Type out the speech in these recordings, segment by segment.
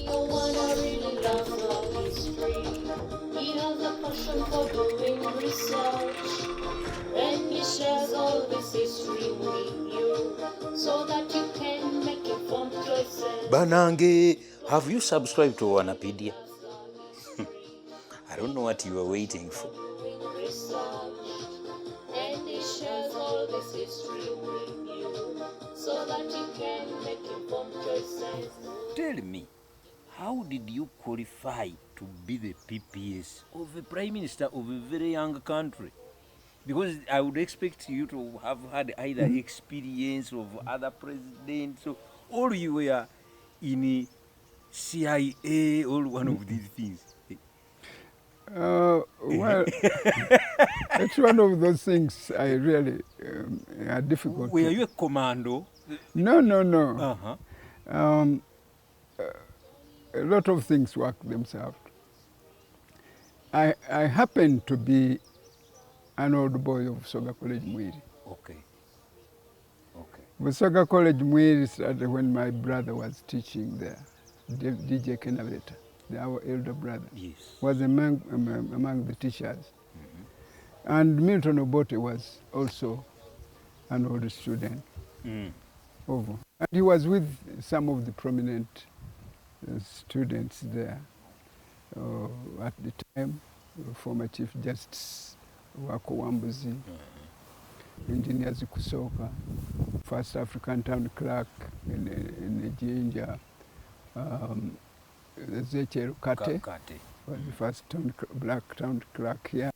Owana really loves our history. He has a passion for doing research. And he shares all this history with you so that you can make informed choices. Banange, have you subscribed to OwanaPaedia? I don't know what you are waiting for. And he shares all this history with you so that you can make informed choices. Tell me, how did you qualify to be the PPS of a Prime Minister of a very young country? Because I would expect you to have had either experience of other presidents, or you were in CIA or one of these things. Well, it's one of those things I really are difficult. Were you a commando? No. A lot of things work themselves. I happened to be an old boy of Busoga College Mwiri. Okay. Busoga College Mwiri started when my brother was teaching there. DJ Kenaveta, our elder brother, Yes. was among the teachers. And Milton Obote was also an old student. And he was with some of the prominent students there. At the time, former Chief Justice KYEMBA'S, Engineer Kusoka, first African town clerk in Jinja Busoga was the first black town clerk here.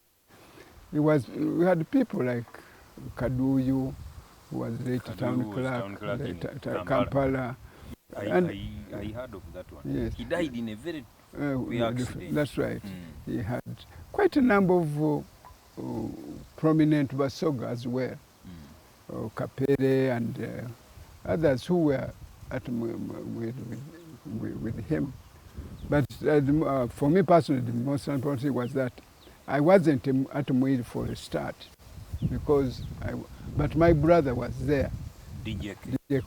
We had people like Kaduyu, who was later town clerk, Kampala. I heard of that one. Yes. He died in a very accident. That's right. He had quite a number of prominent Busoga as well. Kapere and others who were with him. But for me personally, the most important thing was that I wasn't at Mwiri for a start, but my brother was there. DJ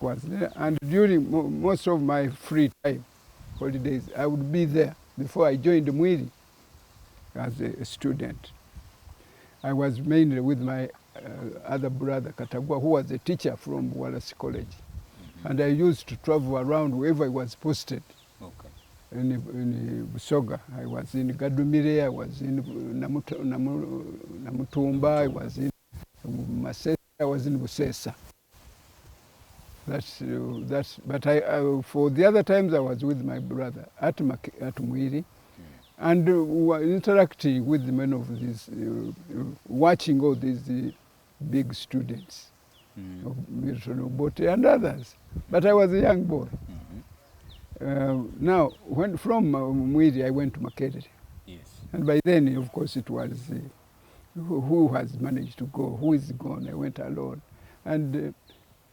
was there, and during most of my free time, holidays, I would be there before I joined Mwiri as a student. I was mainly with my other brother, Katagwa, who was a teacher from Wallace College. And I used to travel around wherever I was posted. Okay. In Busoga, I was in Gadumire, I was in Namutumba, I was in Masesa, I was in Busesa. But for the other times I was with my brother at Mwiri, and interacting with the men of these, watching all these big students, of Milton Obote and others. But I was a young boy. Now, from Mwiri I went to Makerere. Yes. And by then, of course, it was who has managed to go, who is gone. I went alone. And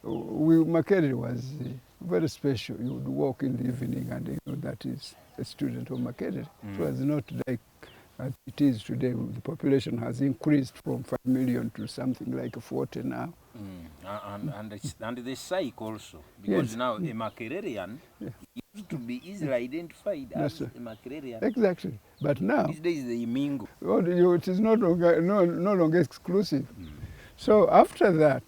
Makerere was very special. You would walk in the evening and you know that is a student of Makerere. It was not like it is today. The population has increased from 5 million to something like 40 now. And the psych also, because now a Makererian used to be easily identified as a Makererian. Exactly. But now, these days they mingle. It is no longer exclusive. So after that,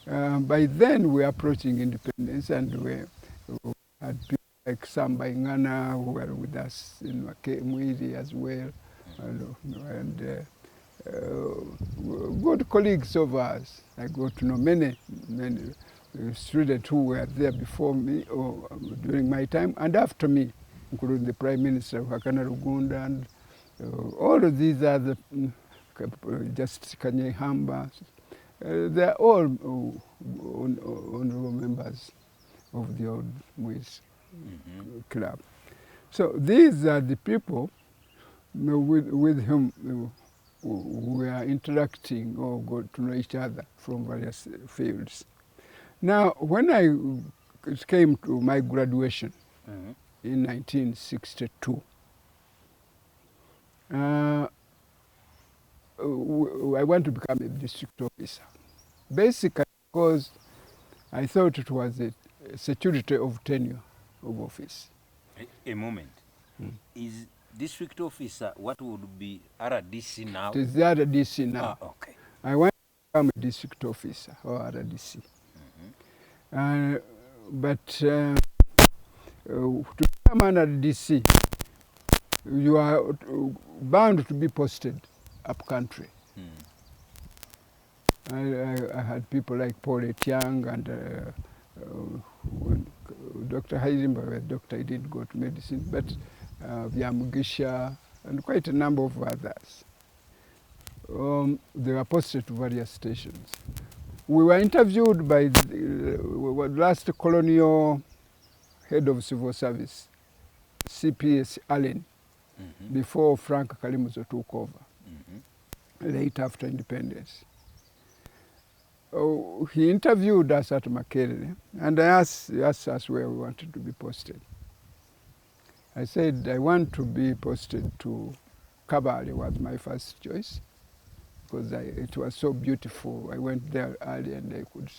by then we were approaching independence, and we had people like Samba Ingana who were with us in Mwiri as well, and good colleagues of ours. I got to know many students who were there before me or during my time and after me, including the Prime Minister Hakana Rugunda and all of these other just Kanyehamba. They are all honorable members of the old Mwiri club. So these are the people with whom we are interacting or got to know each other from various fields. Now, when I came to my graduation in 1962, I want to become a district officer. Basically because I thought it was a security of tenure of office. A moment. Is district officer what would be RDC now? It is the RDC now. Ah, okay. I want to become a district officer or RDC. But to become an RDC, you are bound to be posted up country. I had people like Paul Etiang and Dr. Heisenberg, was doctor, he didn't go to medicine, but Vyamugisha and quite a number of others. They were posted to various stations. We were interviewed by the last colonial head of civil service, CPS Allen, before Frank Kalimuzo took over, late after independence. He interviewed us at Makerere, and he asked us where we wanted to be posted. I said, I want to be posted to Kabale, was my first choice, because it was so beautiful. I went there early and I could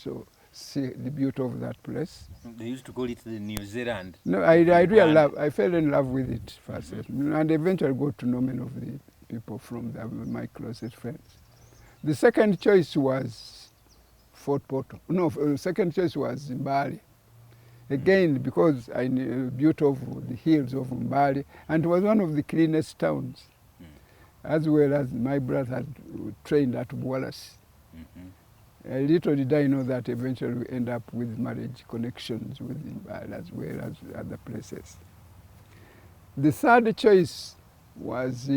see the beauty of that place. They used to call it the New Zealand. No, I really I fell in love with it first, and eventually got to know many of the people from there, my closest friends. The second choice was Fort Portal. No, second choice was Mbale. Again, because I knew the beauty of the hills of Mbale, and it was one of the cleanest towns, as well as my brother had trained at Wallace. Little did I know that eventually we end up with marriage connections with Mbale as well as other places. The third choice was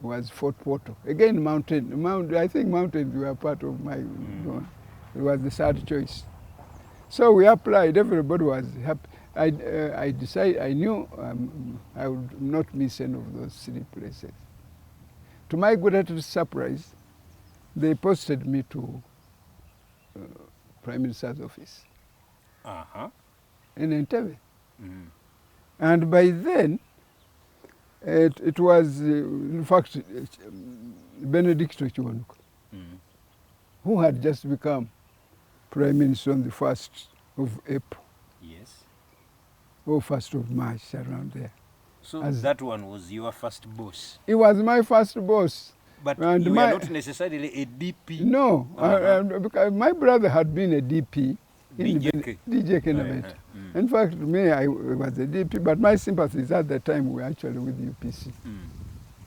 was Fort Portal. Again, mountain. I think mountains were part of my zone. It was the third choice. So we applied. Everybody was happy. I decided. I knew I would not miss any of those three places. To my greatest surprise, they posted me to Prime Minister's office in Entebbe. And by then, it was, in fact, Benedict Chiwanuka, who had just become Prime Minister on the 1st of April. Yes. Or 1st of March, around there. So that one was your first boss? He was my first boss. But and you were not necessarily a DP? No, because my brother had been a DP in DJ Kenabet. In fact, me, I was a DP, but my sympathies at the time were actually with UPC.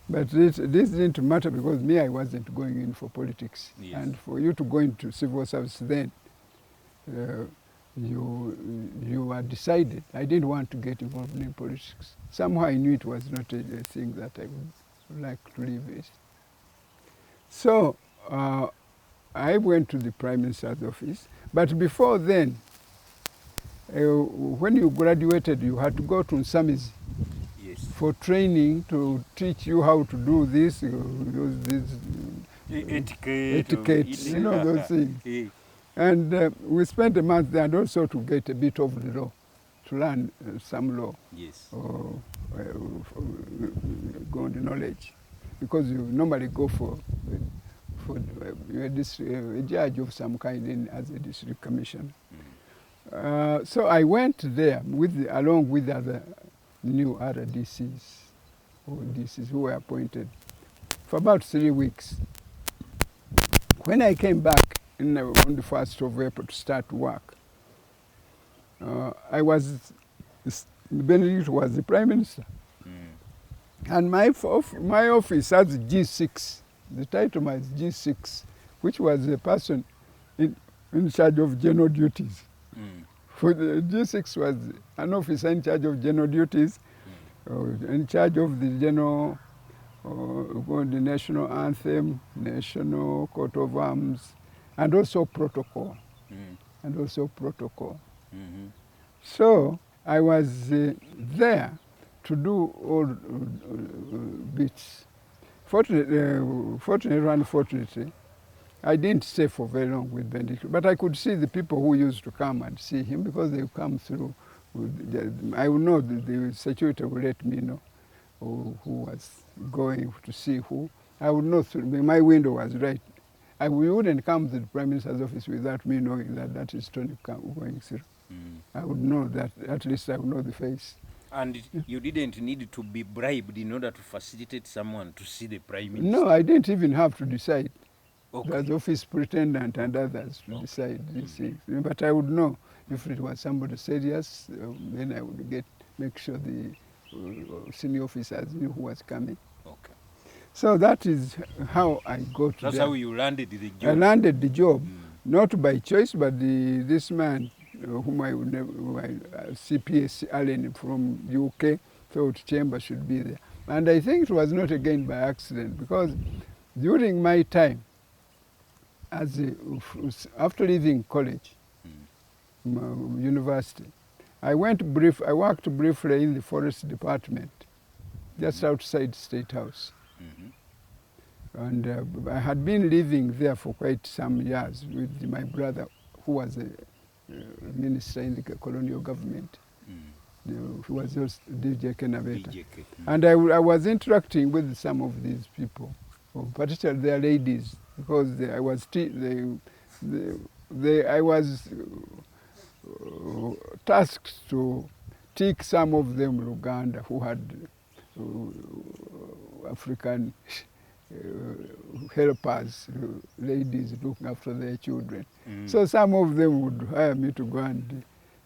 But this didn't matter because me, I wasn't going in for politics. Yes. And for you to go into civil service then, you were decided. I didn't want to get involved in politics. Somehow I knew it was not a thing that I would like to live with. So I went to the Prime Minister's office, but before then, when you graduated, you had to go to Nsamizi for training to teach you how to do this, use this etiquette, you know, those things. And we spent a month there and also to get a bit of the law, to learn some law, or good knowledge. Because you normally go for a judge of some kind as a district commissioner. So I went there along with other new RDCs or DCs who were appointed for about 3 weeks. When I came back on the 1st of April to start work, Benedict was the Prime Minister. And my office has G6, the title was G6, which was the person in charge of general duties. For the G6 was an officer in charge of general duties, in charge of the general, the national anthem, national coat of arms, and also protocol. So I was there to do all bits. Fortunately and unfortunately, I didn't stay for very long with Benedict, but I could see the people who used to come and see him because they come through. I would know the security would let me know who was going to see who. I would know through, my window was right. We wouldn't come to the Prime Minister's office without me knowing that is Tony going through. I would know that, at least I would know the face. And you didn't need to be bribed in order to facilitate someone to see the Prime Minister? No, I didn't even have to decide. Okay. It was office pretendant and others to decide these things. But I would know if it was somebody serious, then I would make sure the senior officers knew who was coming. Okay. So that is how I got That's there. how you landed the job? I landed the job, not by choice, but this man, whom I would never, CPS Allen from UK, thought Kyemba should be there. And I think it was not again by accident, because during my time, after leaving college, university, I worked briefly in the forest department, just outside State House. And I had been living there for quite some years with my brother, who was a minister in the colonial government. He was also DJ Kenabeta. And I was interacting with some of these people, particularly their ladies, because I was tasked to take some of them Uganda who had African helpers, ladies looking after their children. So some of them would hire me to go and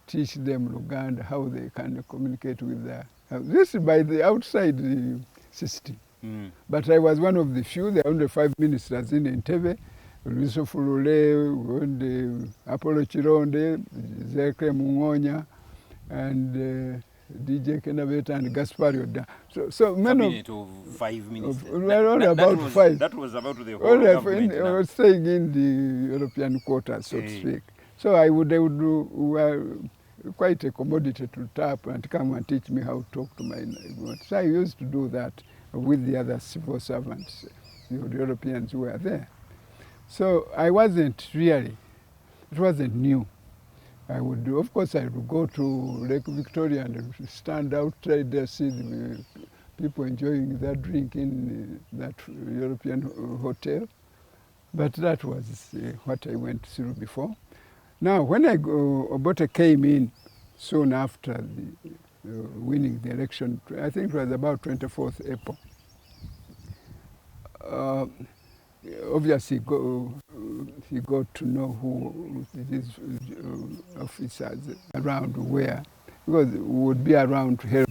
teach them Uganda how they can communicate with their... This is by the outside system. But I was one of the few. There are only 5 ministers in Entebbe: Luso Fulule, Apollo Chironde, Zeke Mungonya, and DJ Kenabeta and Gaspar Yoda. So many of 5 ministers. Only about 5. That was about the whole government. I was staying in the European quarters, so to speak. So they would quite a commodity to tap and come and teach me how to talk to my neighbors. So I used to do that with the other civil servants, the Europeans who were there. So I wasn't really, it wasn't new. I would, of course, I would go to Lake Victoria and stand outside there, see the people enjoying their drink in that European hotel. But that was what I went through before. Now, when Obote came in soon after winning the election, I think it was about 24th April. Obviously, he got to know who these officers around were, because he would be around to help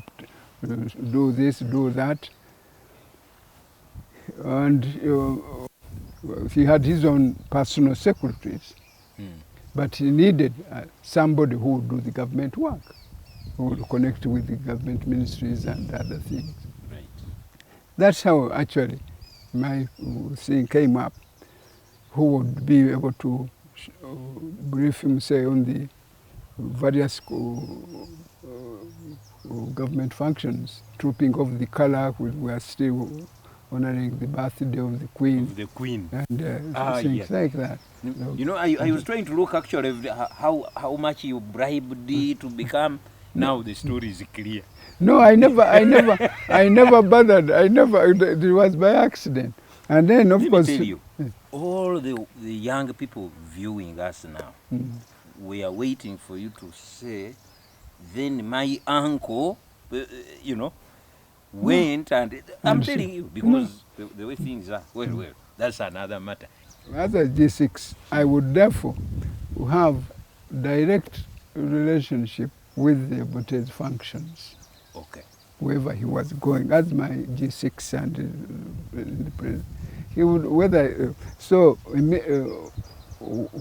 do this, do that. And he had his own personal secretaries, but he needed somebody who would do the government work, who would connect with the government ministries and other things. Right. That's how actually my thing came up, who would be able to brief him, say, on the various government functions, trooping of the color. We were still honoring the birthday of the Queen. Of the Queen. And things like that. You know, I was trying to look actually how much you bribed to become. Now the story is clear. No, I never bothered. It was by accident. And then, of course... Let me tell you, all the young people viewing us now, we are waiting for you to say, then my uncle, went and... I'm telling you, because the way things are, well, that's another matter. As a G6, I would therefore have direct relationship with the Obote's functions. Okay. Wherever he was going, as my G6 and the president. He would,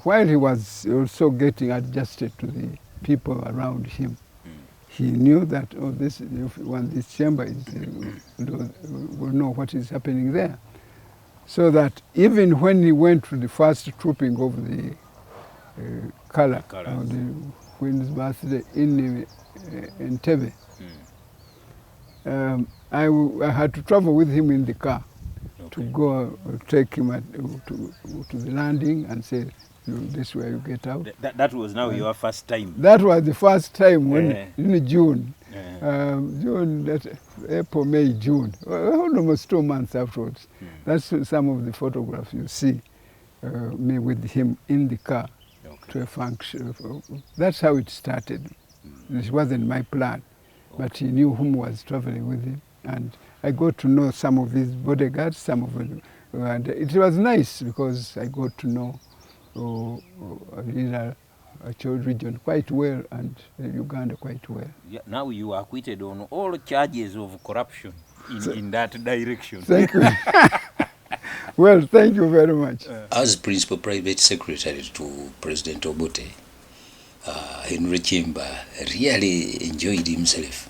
while he was also getting adjusted to the people around him, he knew that, when this Kyemba will know what is happening there. So that even when he went to the first trooping of the color on the Queen's birthday in Entebbe, I had to travel with him in the car to go take him to the landing and say, this way you get out. That was now your first time? That was the first time when, in June. April, May, June, almost 2 months afterwards. That's some of the photographs you see me with him in the car to a function. That's how it started. This wasn't my plan, but he knew whom was traveling with him, and I got to know some of his bodyguards, some of them, and it was nice because I got to know Acholi region quite well and Uganda quite well. Yeah, now you are acquitted on all charges of corruption in that direction. Thank you. Well, thank you very much. As Principal Private Secretary to President Obote, Henry Kisajja really enjoyed himself.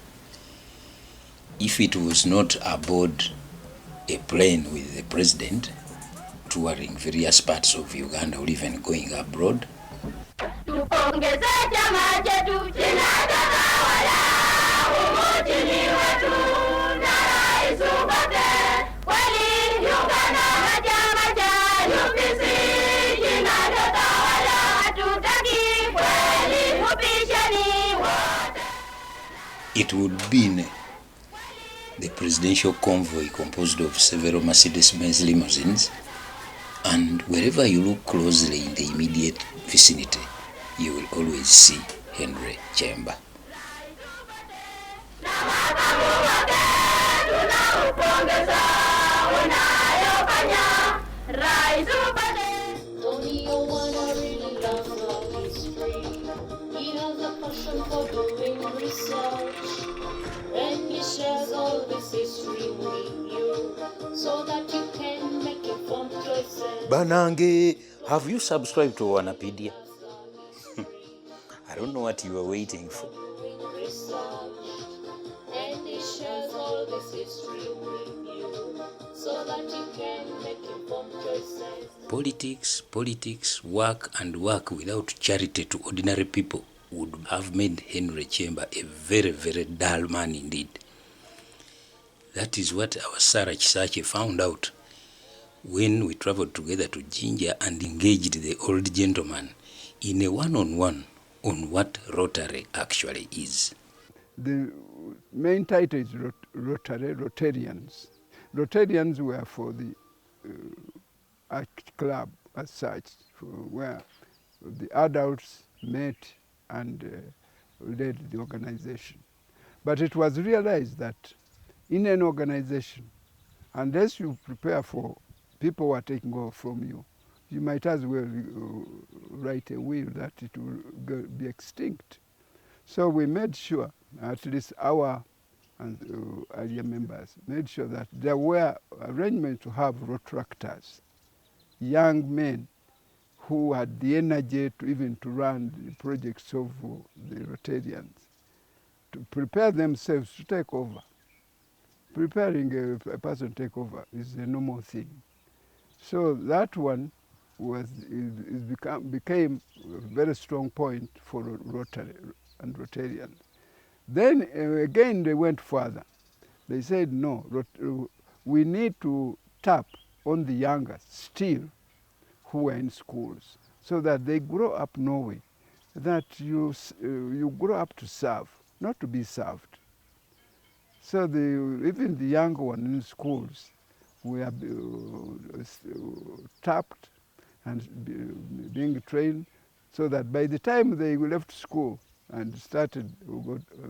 If it was not aboard a plane with the president, touring various parts of Uganda or even going abroad, it would be the presidential convoy composed of several Mercedes-Benz limousines, and wherever you look closely in the immediate vicinity, you will always see Henry Kisajja. Tony Owana really loves all history. He has a passion for doing research, and he shares all this history with you so that you can make informed choices. Banange, have you subscribed to OwanaPaedia? I don't know what you are waiting for. And he shares all this history with you so that you can make informed choices. Politics, work and work without charity to ordinary people would have made Henry Kisajja a very, very dull man indeed. That is what our Sarah Kisajja found out when we traveled together to Jinja and engaged the old gentleman in a one-on-one on what Rotary actually is. The main title is Rotarians. Rotarians were for the art club as such, where the adults met and led the organization. But it was realized that in an organization, unless you prepare for people who are taking over from you, you might as well write a will that it will be extinct. So we made sure, at least our earlier members, made sure that there were arrangements to have Rotractors, young men who had the energy to even to run the projects of the Rotarians, to prepare themselves to take over. Preparing a person to take over is a normal thing. So that one became a very strong point for Rotary and Rotarians. Then again they went further. They said, no, we need to tap on the younger still who are in schools so that they grow up knowing that you grow up to serve, not to be served. So even the younger one in schools were tapped and being trained so that by the time they left school and started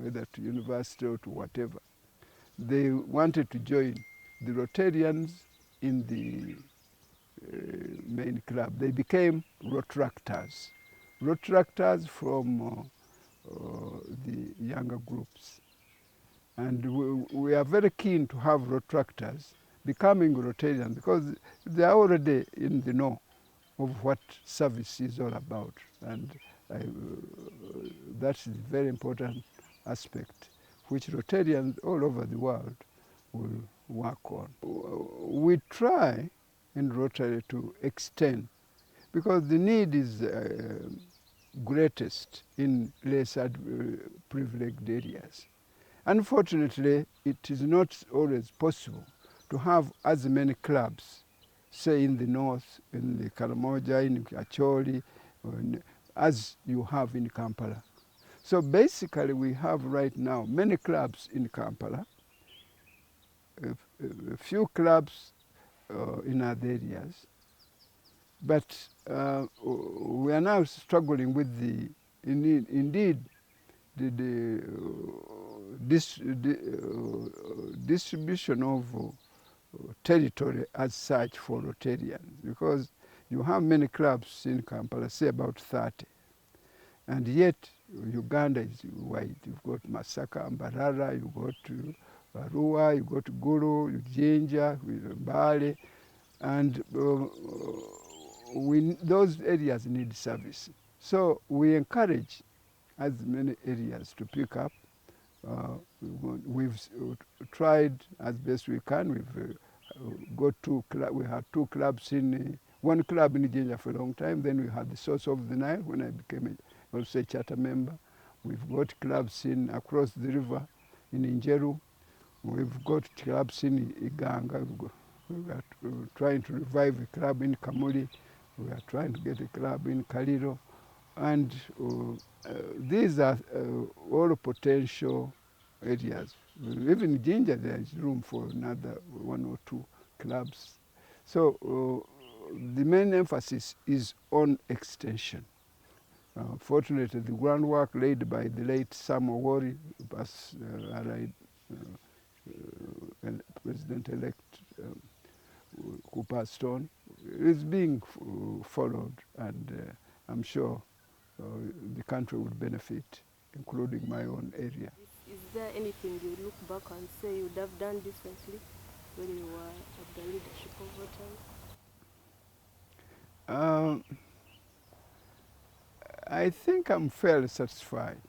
either to university or to whatever, they wanted to join the Rotarians in the main club. They became Rotractors. Rotractors from the younger groups. And we are very keen to have Rotractors becoming Rotarians because they are already in the know of what service is all about. And that's a very important aspect which Rotarians all over the world will work on. We try in Rotary to extend because the need is greatest in less privileged areas. Unfortunately, it is not always possible to have as many clubs, say in the north, in the Karamoja, in Acholi, as you have in Kampala. So basically we have right now many clubs in Kampala, a few clubs in other areas, But we are now struggling with indeed the distribution of territory as such for Rotarians, because you have many clubs in Kampala, say about 30, and yet Uganda is wide. You've got Masaka, Mbarara, you've got Arua, you've got Gulu, Jinja, Mbale, and those areas need service. So we encourage as many areas to pick up. We've tried as best we can. We've we had two clubs one club in Jinja for a long time. Then we had the Source of the Nile when I became also a charter member. We've got clubs across the river in Injeru. We've got clubs in Iganga. We are trying to revive a club in Kamuli. We are trying to get a club in Kaliro. And these are all potential areas. Even in Jinja, there is room for another one or two clubs. So the main emphasis is on extension. Fortunately, the groundwork laid by the late Sam Owori, President-elect who passed on, is being followed, and I'm sure the country would benefit, including my own area. Is there anything you look back and say you would have done differently when you were at the leadership of Rotary? I think I'm fairly satisfied.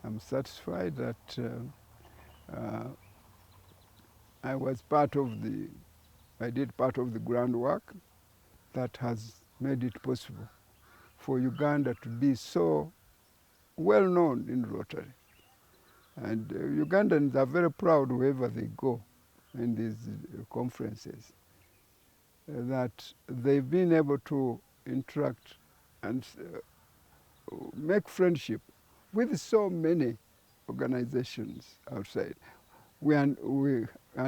I'm satisfied that I did part of the groundwork that has made it possible for Uganda to be so well known in Rotary. And Ugandans are very proud wherever they go in these conferences, that they've been able to interact and make friendship with so many organizations outside. We are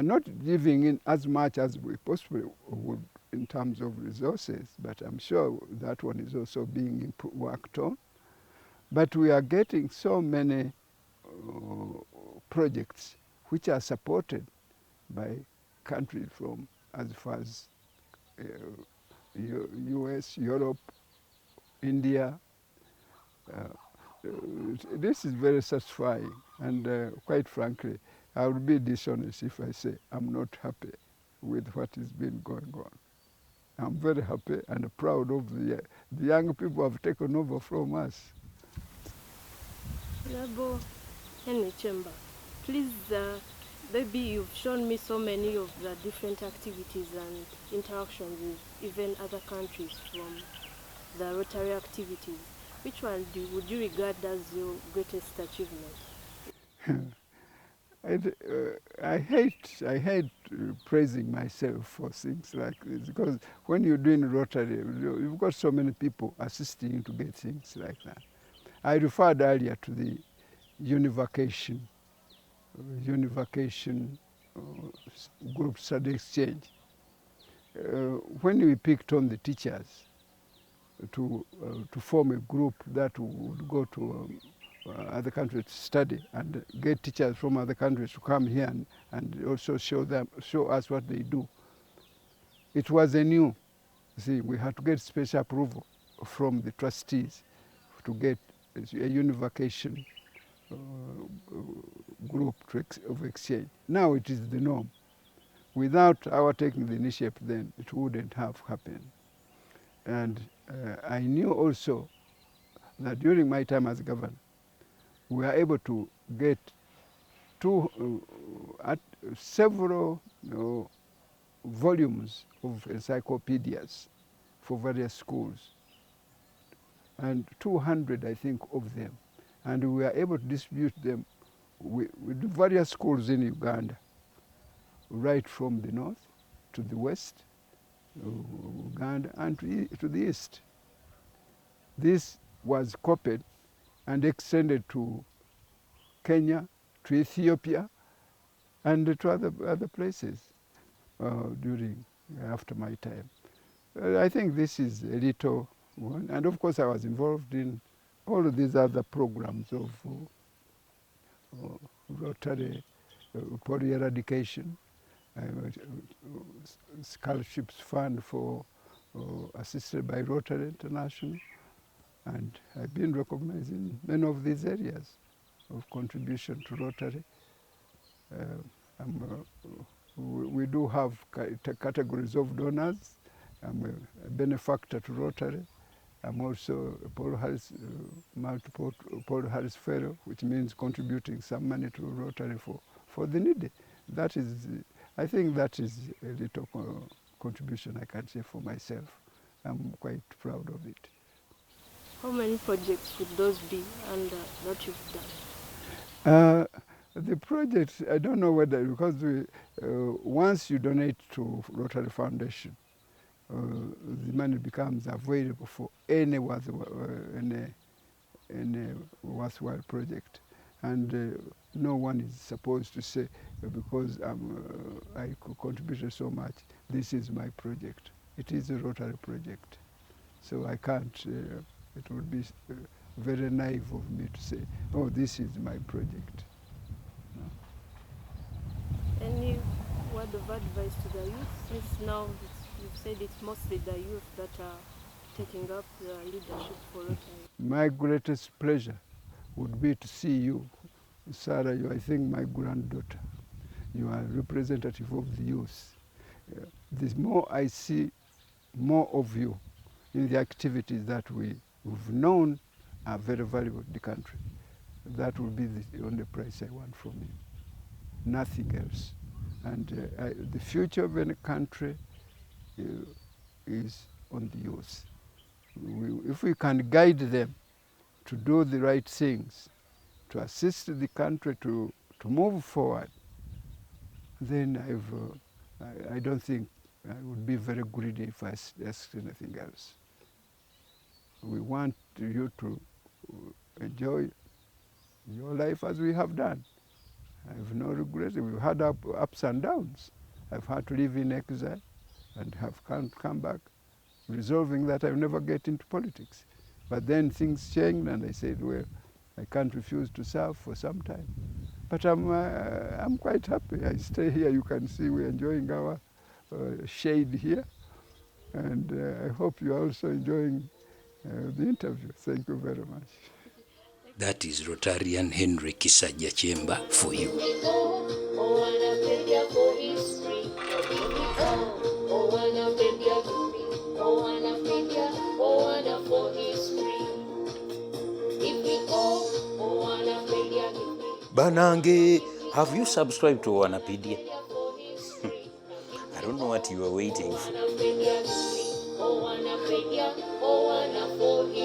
not giving in as much as we possibly would in terms of resources, but I'm sure that one is also being worked on. But we are getting so many projects which are supported by countries from as far as US, Europe, India. This is very satisfying, and quite frankly, I would be dishonest if I say I'm not happy with what has been going on. I'm very happy and proud of the young people who have taken over from us. Honorable Henry Kisajja, please, maybe you've shown me so many of the different activities and interactions with even other countries from the Rotary activities. Which one would you regard as your greatest achievement? I hate praising myself for things like this, because when you're doing Rotary, you've got so many people assisting you to get things like that. I referred earlier to the unification group study exchange. When we picked on the teachers to form a group that would go to other countries to study and get teachers from other countries to come here and also show us what they do. It was a new, see, we had to get special approval from the trustees to get a unification group of exchange. Now it is the norm. Without our taking the initiative then, it wouldn't have happened. And I knew also that during my time as governor, we were able to get several volumes of encyclopedias for various schools, and 200, I think, of them. And we were able to distribute them with various schools in Uganda, right from the north to the west, Uganda, and to the east. This was copied and extended to Kenya, to Ethiopia, and to other places after my time. I think this is a little one. And of course, I was involved in all of these other programs of Rotary, polio eradication, scholarships fund for assisted by Rotary International, and I've been recognized in many of these areas of contribution to Rotary. We do have categories of donors. I'm a benefactor to Rotary. I'm also a Paul Harris, multiple Paul Harris Fellow, which means contributing some money to Rotary for the needy. That is, I think that is a little contribution I can say for myself. I'm quite proud of it. How many projects would those be and that you've done? The projects, I don't know whether, because once you donate to Rotary Foundation, the money becomes available for any worthwhile project. And no one is supposed to say, because I contributed so much, this is my project. It is a Rotary project. So I can't, it would be very naive of me to say, oh, this is my project. No. Any word of advice to the youth, since now you've said it's mostly the youth that are taking up the leadership for Rotary? My greatest pleasure would be to see you, Sarah. You, I think, my granddaughter. You are a representative of the youth. The more I see more of you in the activities that we've known are very valuable to the country, that will be the only prize I want from you. Nothing else. And the future of any country is on the youth. If we can guide them to do the right things, to assist the country to move forward, then I don't think I would be very greedy if I asked anything else. We want you to enjoy your life as we have done. I have no regrets. We've had ups and downs. I've had to live in exile and have come back, resolving that I'll never get into politics. But then things changed and I said, well, I can't refuse to serve for some time. But I'm quite happy. I stay here. You can see we're enjoying our shade here. And I hope you're also enjoying the interview. Thank you very much. That is Rotarian Henry Kisajja Kyemba for you. OwanaPaedia for history. OwanaPaedia OwanaPaedia, Owana for history. If we go, OwanaPaedia. Banange, have you subscribed to OwanaPaedia? I don't know what you are waiting for. OwanaPaedia, Owana for history.